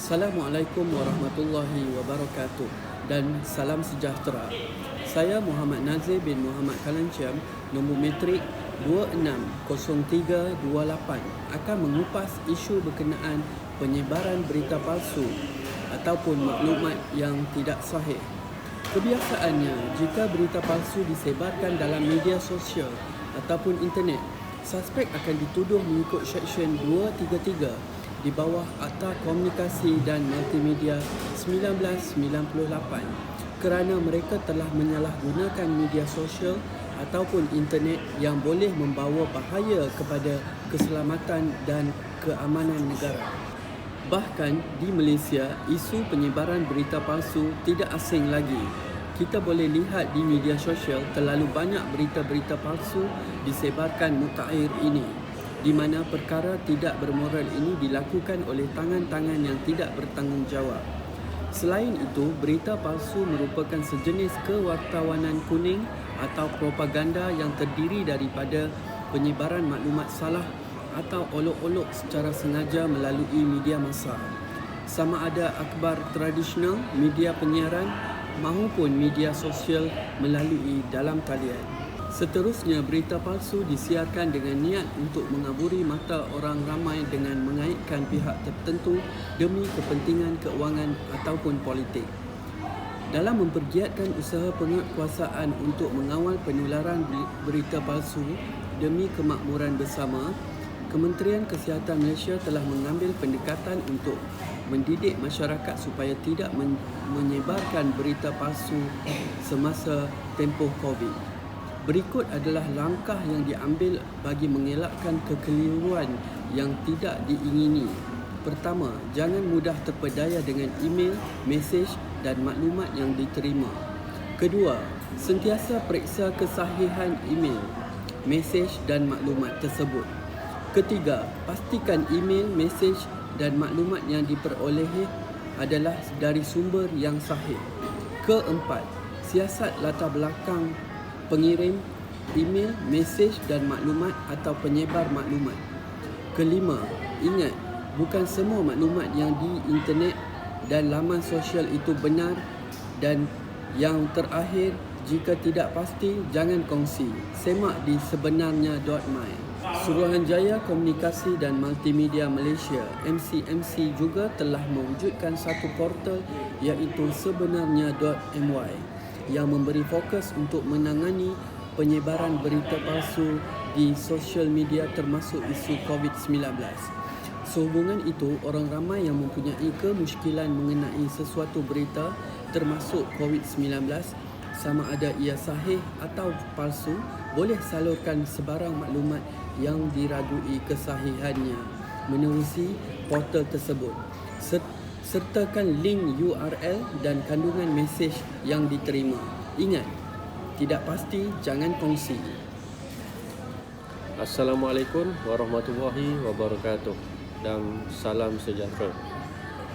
Assalamualaikum warahmatullahi wabarakatuh dan salam sejahtera. Saya Muhammad Nazir bin Muhammad Kalanciam, nombor metrik 260328 akan mengupas isu berkenaan penyebaran berita palsu ataupun maklumat yang tidak sahih. Kebiasaannya, jika berita palsu disebarkan dalam media sosial ataupun internet, suspek akan dituduh mengikut Seksyen 233 di bawah Akta Komunikasi dan Multimedia 1998 kerana mereka telah menyalahgunakan media sosial ataupun internet yang boleh membawa bahaya kepada keselamatan dan keamanan negara. Bahkan di Malaysia, isu penyebaran berita palsu tidak asing lagi. Kita boleh lihat di media sosial terlalu banyak berita-berita palsu disebarkan mutakhir ini, di mana perkara tidak bermoral ini dilakukan oleh tangan-tangan yang tidak bertanggungjawab. Selain itu, berita palsu merupakan sejenis kewartawanan kuning atau propaganda yang terdiri daripada penyebaran maklumat salah atau olok-olok secara sengaja melalui media massa, sama ada akhbar tradisional, media penyiaran maupun media sosial melalui dalam talian. Seterusnya, berita palsu disiarkan dengan niat untuk mengaburi mata orang ramai dengan mengaitkan pihak tertentu demi kepentingan keuangan ataupun politik. Dalam mempergiatkan usaha penguatkuasaan untuk mengawal penularan berita palsu demi kemakmuran bersama, Kementerian Kesihatan Malaysia telah mengambil pendekatan untuk mendidik masyarakat supaya tidak menyebarkan berita palsu semasa tempoh COVID. Berikut adalah langkah yang diambil bagi mengelakkan kekeliruan yang tidak diingini. Pertama, jangan mudah terpedaya dengan email, mesej dan maklumat yang diterima. Kedua, sentiasa periksa kesahihan email, mesej dan maklumat tersebut. Ketiga, pastikan email, mesej dan maklumat yang diperolehi adalah dari sumber yang sahih. Keempat, siasat latar belakang pengirim email, mesej dan maklumat atau penyebar maklumat. Kelima, ingat, bukan semua maklumat yang di internet dan laman sosial itu benar. Dan yang terakhir, jika tidak pasti, jangan kongsi. Semak di sebenarnya.my. Suruhanjaya Komunikasi dan Multimedia Malaysia (MCMC) juga telah mewujudkan satu portal iaitu sebenarnya.my yang memberi fokus untuk menangani penyebaran berita palsu di sosial media termasuk isu COVID-19. Sehubungan itu, orang ramai yang mempunyai kemusykilan mengenai sesuatu berita termasuk COVID-19, sama ada ia sahih atau palsu, boleh salurkan sebarang maklumat yang diragui kesahihannya menerusi portal tersebut. Sertakan link URL dan kandungan mesej yang diterima. Ingat, tidak pasti, jangan kongsi. Assalamualaikum warahmatullahi wabarakatuh dan salam sejahtera.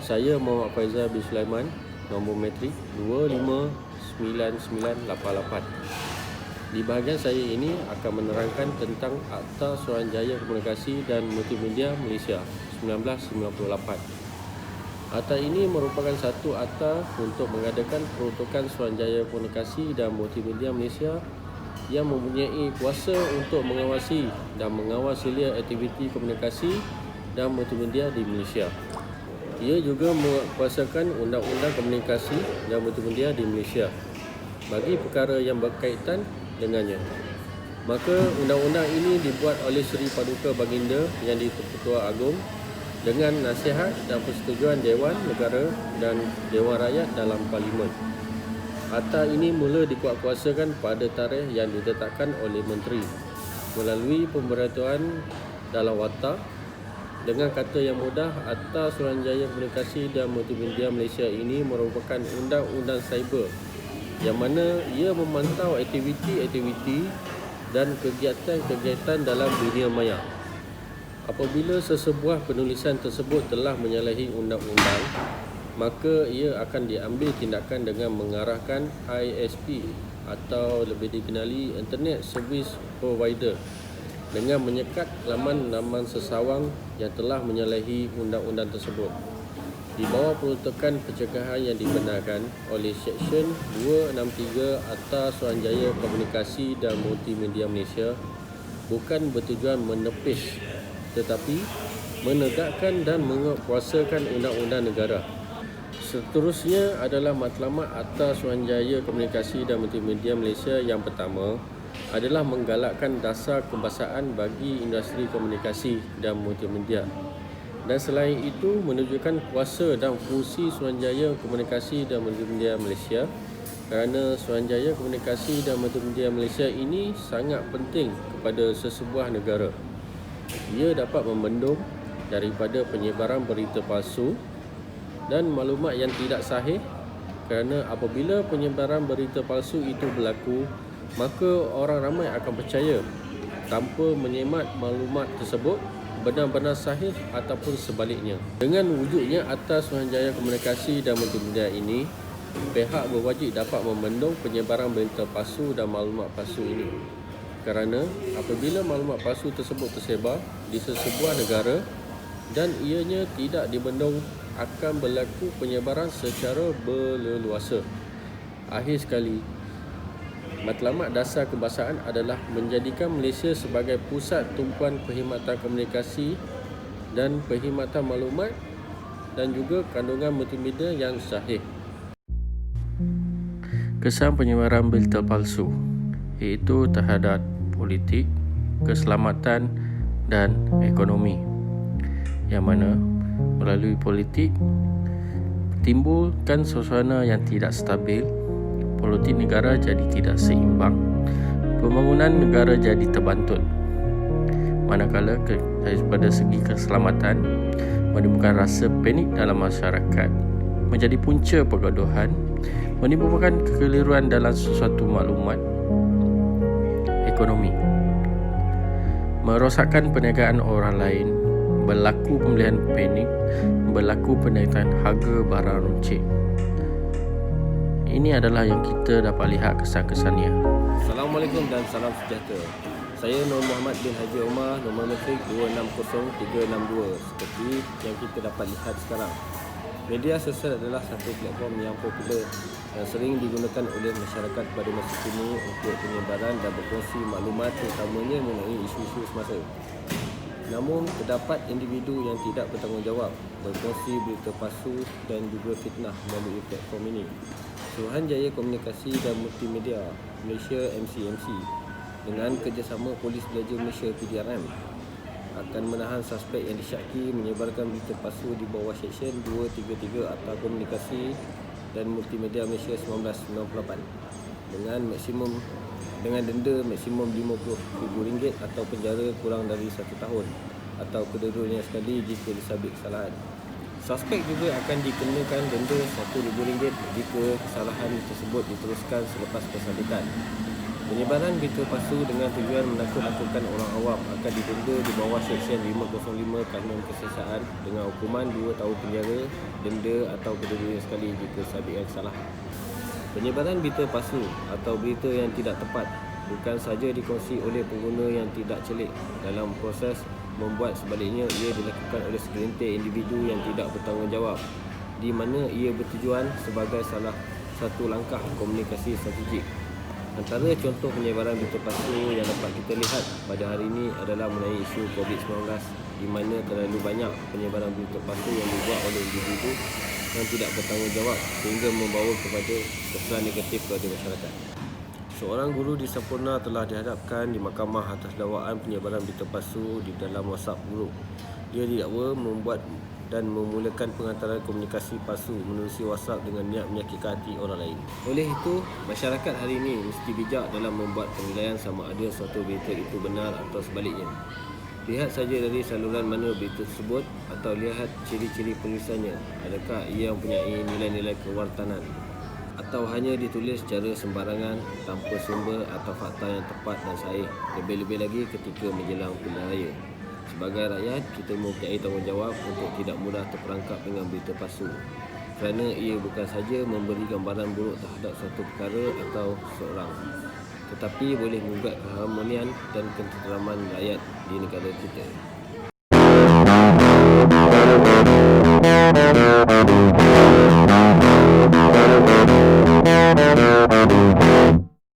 Saya Muhammad Faizal bin Sulaiman, nombor metrik 259988. Di bahagian saya ini akan menerangkan tentang Akta Suruhanjaya Komunikasi dan Multimedia Malaysia 1998. Akta ini merupakan satu akta untuk mengadakan peruntukan Suruhanjaya Komunikasi dan Multimedia Malaysia yang mempunyai kuasa untuk mengawasi dan mengawal selia aktiviti komunikasi dan multimedia di Malaysia. Ia juga menguasakan Undang-Undang Komunikasi dan Multimedia di Malaysia bagi perkara yang berkaitan dengannya. Maka undang-undang ini dibuat oleh Seri Paduka Baginda yang di-Ketua Agong dengan nasihat dan persetujuan Dewan Negara dan Dewan Rakyat dalam Parlimen. Akta ini mula dikuatkuasakan pada tarikh yang ditetapkan oleh Menteri melalui pemberitahuan dalam watak. Dengan kata yang mudah, Akta Suruhanjaya Komunikasi dan Multimedia Malaysia ini merupakan undang-undang cyber yang mana ia memantau aktiviti-aktiviti dan kegiatan-kegiatan dalam dunia maya. Apabila sesebuah penulisan tersebut telah menyalahi undang-undang, maka ia akan diambil tindakan dengan mengarahkan ISP atau lebih dikenali Internet Service Provider dengan menyekat laman-laman sesawang yang telah menyalahi undang-undang tersebut. Di bawah peruntukan pencegahan yang dibenarkan oleh Seksyen 263 Akta Suruhanjaya Komunikasi dan Multimedia Malaysia bukan bertujuan menepis tetapi menegakkan dan menguatkuasakan undang-undang negara. Seterusnya adalah matlamat Akta Suruhanjaya Komunikasi dan Multimedia Malaysia. Yang pertama adalah menggalakkan dasar kebahasaan bagi industri komunikasi dan multimedia. Dan selain itu menunjukkan kuasa dan fungsi Suruhanjaya Komunikasi dan Multimedia Malaysia kerana Suruhanjaya Komunikasi dan Multimedia Malaysia ini sangat penting kepada sesebuah negara. Ia dapat membendung daripada penyebaran berita palsu dan maklumat yang tidak sahih kerana apabila penyebaran berita palsu itu berlaku, maka orang ramai akan percaya tanpa menyemat maklumat tersebut benar-benar sahih ataupun sebaliknya. Dengan wujudnya Akta Suruhanjaya Komunikasi dan Multimedia ini, pihak berwajib dapat membendung penyebaran berita palsu dan maklumat palsu ini. Kerana apabila maklumat palsu tersebut tersebar di sesebuah negara dan ianya tidak dibendung, akan berlaku penyebaran secara berleluasa. Akhir sekali, matlamat dasar kebahasaan adalah menjadikan Malaysia sebagai pusat tumpuan perkhidmatan komunikasi dan perkhidmatan maklumat dan juga kandungan multimedia yang sahih. Kesan penyebaran berita palsu iaitu terhadap politik, keselamatan dan ekonomi, yang mana melalui politik timbulkan suasana yang tidak stabil, politik negara jadi tidak seimbang, pembangunan negara jadi terbantut. Manakala daripada segi keselamatan menimbulkan rasa panik dalam masyarakat, menjadi punca pergaduhan, menimbulkan kekeliruan dalam sesuatu maklumat. Ekonomi merosakkan perniagaan orang lain, berlaku pembelian panik, berlaku penaikan harga barang runcit. Ini adalah yang kita dapat lihat kesan-kesannya. Assalamualaikum dan salam sejahtera. Saya Nur Muhammad bin Haji Omar, nombor metrik 260362. Seperti yang kita dapat lihat sekarang, media sosial adalah satu platform yang popular dan sering digunakan oleh masyarakat pada masa kini untuk penyebaran dan berkongsi maklumat, terutamanya mengenai isu-isu semasa. Namun, terdapat individu yang tidak bertanggungjawab berkongsi berita palsu dan juga fitnah melalui platform ini. Suruhanjaya Komunikasi dan Multimedia Malaysia MCMC dengan kerjasama Polis Belajar Malaysia PDRM akan menahan suspek yang disyaki menyebarkan berita palsu di bawah Seksyen 233 Akta Komunikasi dan Multimedia Malaysia 1998 dengan denda maksimum RM50,000 atau penjara kurang dari 1 tahun atau kedua-duanya sekali jika disabit kesalahan. Suspek juga akan dikenakan denda RM1,000 jika kesalahan tersebut diteruskan selepas pensabitan. Penyebaran berita palsu dengan tujuan menakut-nakutkan orang awam akan didenda di bawah Seksyen 505 Kanun Kesiasaan dengan hukuman 2 tahun penjara, denda atau kedua-duanya sekali jika sabitkan kesalahan. Penyebaran berita palsu atau berita yang tidak tepat bukan sahaja dikongsi oleh pengguna yang tidak celik. Dalam proses membuat sebaliknya, ia dilakukan oleh segelintir individu yang tidak bertanggungjawab, di mana ia bertujuan sebagai salah satu langkah komunikasi strategik. Antara contoh penyebaran berita palsu yang dapat kita lihat pada hari ini adalah mengenai isu COVID-19, di mana terlalu banyak penyebaran berita palsu yang dibuat oleh individu yang tidak bertanggungjawab sehingga membawa kepada kesan negatif kepada masyarakat. Seorang guru di Semporna telah dihadapkan di mahkamah atas dakwaan penyebaran berita palsu di dalam WhatsApp group. Dia didakwa membuat dan memulakan pengantaran komunikasi palsu menerusi WhatsApp dengan niat menyakitkan hati orang lain. Oleh itu, masyarakat hari ini mesti bijak dalam membuat penilaian sama ada suatu berita itu benar atau sebaliknya. Lihat saja dari saluran mana berita tersebut atau lihat ciri-ciri penulisannya. Adakah ia mempunyai nilai-nilai kewartanan atau hanya ditulis secara sembarangan tanpa sumber atau fakta yang tepat dan sahih. Lebih-lebih lagi ketika menjelang pilihan raya. Sebagai rakyat, kita mempunyai tanggungjawab untuk tidak mudah terperangkap dengan berita palsu, kerana ia bukan saja memberi gambaran buruk terhadap suatu perkara atau seseorang, tetapi boleh menggugat keharmonian dan ketenteraman rakyat di negara kita.